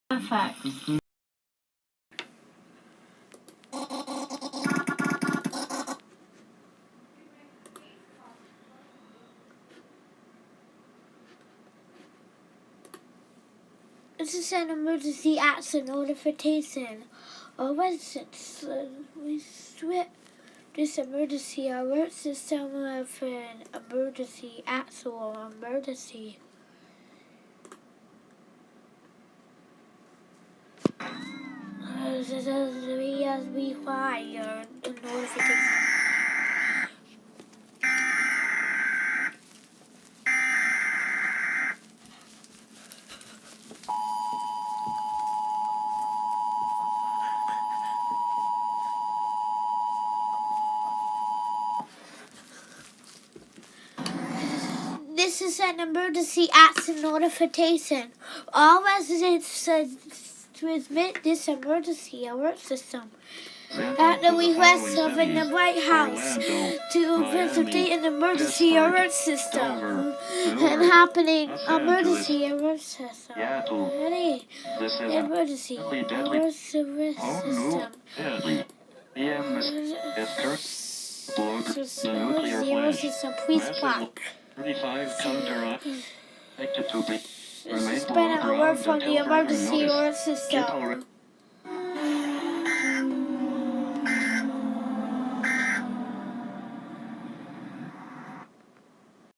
Perfect. This is an emergency action notification. Or residents, we switch this emergency alert system with an emergency actual emergency. This is a Eas required notification. This is an emergency action notification. All residents transmit this emergency alert system at the request of the White House to facilitate an emergency alert system and happening emergency alert system. Ready? Emergency alert system. Zero system, please block. 35 counter expected to be. This has been an alert from the emergency alert system.